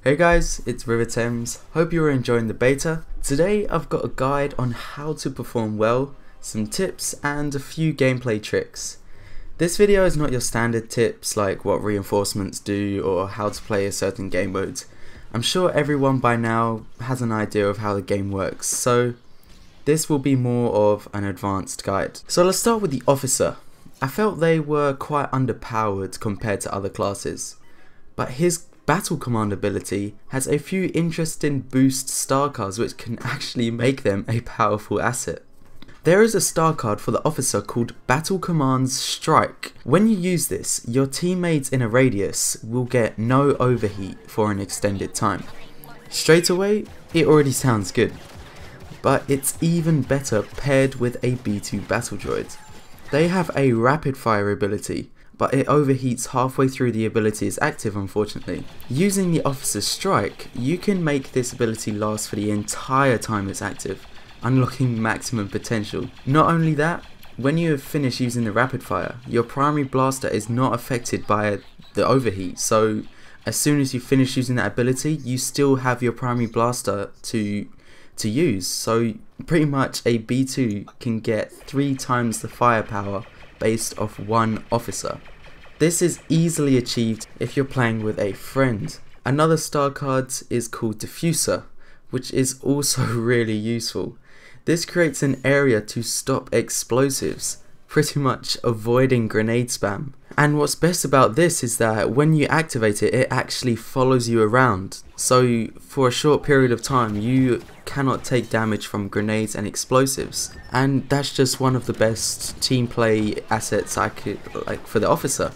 Hey guys, it's Riva. Hope you are enjoying the beta. Today I've got a guide on how to perform well, some tips and a few gameplay tricks. This video is not your standard tips like what reinforcements do or how to play a certain game mode. I'm sure everyone by now has an idea of how the game works, so this will be more of an advanced guide. So let's start with the officer. I felt they were quite underpowered compared to other classes, but his battle command ability has a few interesting boost star cards which can actually make them a powerful asset. There is a star card for the officer called Battle Command's Strike. When you use this, your teammates in a radius will get no overheat for an extended time. Straight away, it already sounds good, but it's even better paired with a B2 battle droid. They have a rapid fire ability, but it overheats halfway through the ability is active, unfortunately. Using the Officer's Strike, you can make this ability last for the entire time it's active, unlocking maximum potential. Not only that, when you have finished using the rapid fire, your primary blaster is not affected by the overheat, so as soon as you finish using that ability, you still have your primary blaster to use, so pretty much a B2 can get 3 times the firepower based off one officer. This is easily achieved if you're playing with a friend. Another star card is called Diffuser, which is also really useful. This creates an area to stop explosives, pretty much avoiding grenade spam. And what's best about this is that when you activate it, it actually follows you around. So for a short period of time, you cannot take damage from grenades and explosives. And that's just one of the best team play assets I could like for the officer.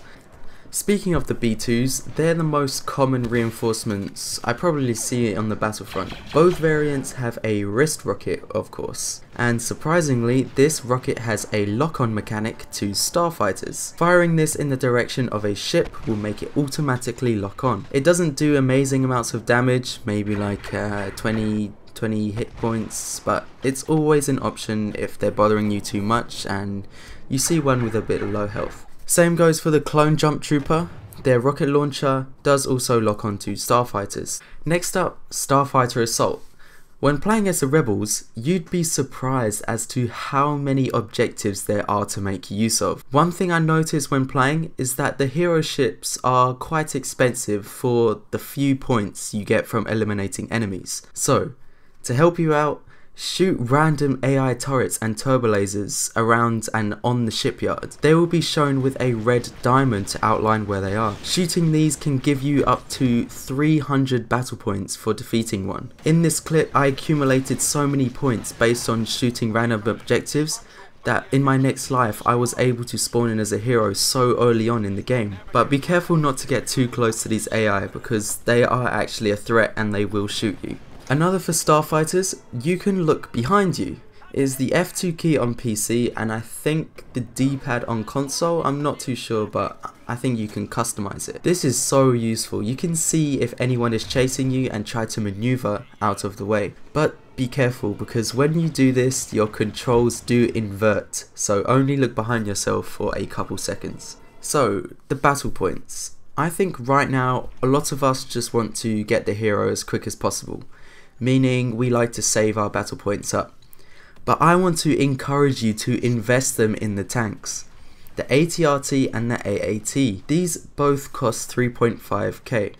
Speaking of the B2s, they're the most common reinforcements I probably see on the Battlefront. Both variants have a wrist rocket, of course, and surprisingly this rocket has a lock-on mechanic to Starfighters. Firing this in the direction of a ship will make it automatically lock on. It doesn't do amazing amounts of damage, maybe like 20 hit points, but it's always an option if they're bothering you too much and you see one with a bit of low health. Same goes for the Clone Jump Trooper. Their rocket launcher does also lock onto Starfighters. Next up, Starfighter Assault. When playing as the Rebels, you'd be surprised as to how many objectives there are to make use of. One thing I noticed when playing is that the hero ships are quite expensive for the few points you get from eliminating enemies. So, to help you out, shoot random AI turrets and turbolasers around and on the shipyard. They will be shown with a red diamond to outline where they are. Shooting these can give you up to 300 battle points for defeating one. In this clip, I accumulated so many points based on shooting random objectives that in my next life I was able to spawn in as a hero so early on in the game. But be careful not to get too close to these AI because they are actually a threat and they will shoot you. Another for Starfighters, you can look behind you. It is the F2 key on PC and I think the D-pad on console, I'm not too sure, but I think you can customize it. This is so useful. You can see if anyone is chasing you and try to maneuver out of the way. But be careful because when you do this, your controls do invert, so only look behind yourself for a couple seconds. So, the battle points. I think right now, a lot of us just want to get the hero as quick as possible, meaning we like to save our battle points up. But I want to encourage you to invest them in the tanks. The ATRT and the AAT. These both cost 3.5k.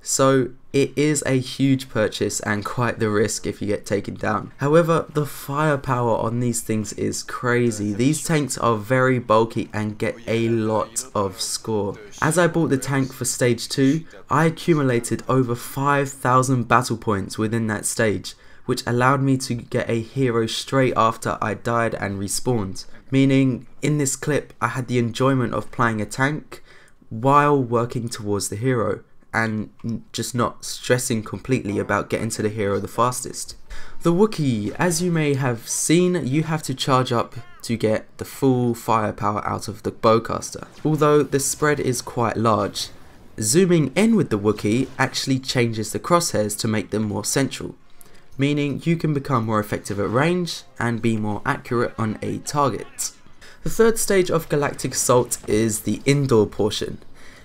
So it is a huge purchase and quite the risk if you get taken down. However, the firepower on these things is crazy. These tanks are very bulky and get a lot of score. As I bought the tank for stage 2, I accumulated over 5,000 battle points within that stage, which allowed me to get a hero straight after I died and respawned. Meaning, in this clip, I had the enjoyment of playing a tank while working towards the hero, and just not stressing completely about getting to the hero the fastest. The Wookiee, as you may have seen, you have to charge up to get the full firepower out of the bowcaster, although the spread is quite large. Zooming in with the Wookiee actually changes the crosshairs to make them more central, meaning you can become more effective at range and be more accurate on a target. The third stage of Galactic Assault is the indoor portion.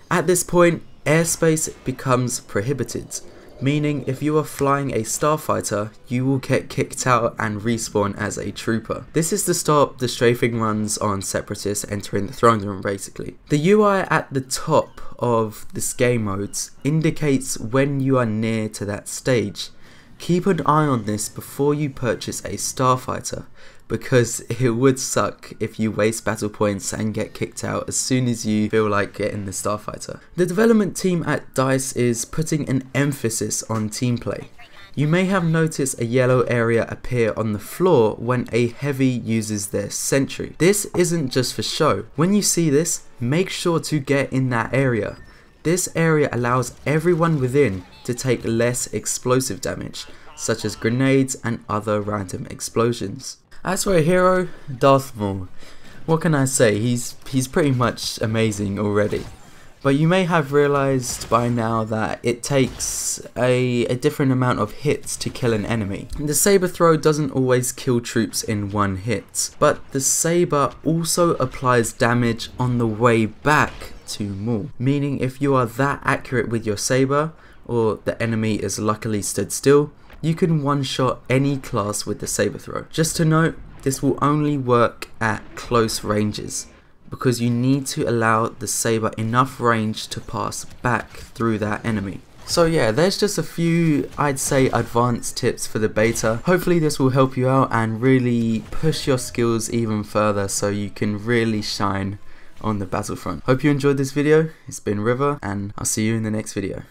At this point, airspace becomes prohibited, meaning if you are flying a Starfighter, you will get kicked out and respawn as a trooper. This is to stop the strafing runs on separatists entering the throne room basically. The UI at the top of this game modes indicates when you are near to that stage. Keep an eye on this before you purchase a Starfighter, because it would suck if you waste battle points and get kicked out as soon as you feel like getting the Starfighter. The development team at DICE is putting an emphasis on team play. You may have noticed a yellow area appear on the floor when a heavy uses their sentry. This isn't just for show. When you see this, make sure to get in that area. This area allows everyone within to take less explosive damage, such as grenades and other random explosions. As for a hero, Darth Maul. What can I say, he's pretty much amazing already. But you may have realised by now that it takes a different amount of hits to kill an enemy. The saber throw doesn't always kill troops in one hit, but the saber also applies damage on the way back to Maul. Meaning if you are that accurate with your saber, or the enemy is luckily stood still, you can one-shot any class with the saber throw. Just to note, this will only work at close ranges, because you need to allow the saber enough range to pass back through that enemy. So yeah, there's just a few, I'd say, advanced tips for the beta. Hopefully this will help you out and really push your skills even further so you can really shine on the Battlefront. Hope you enjoyed this video. It's been Riva, and I'll see you in the next video.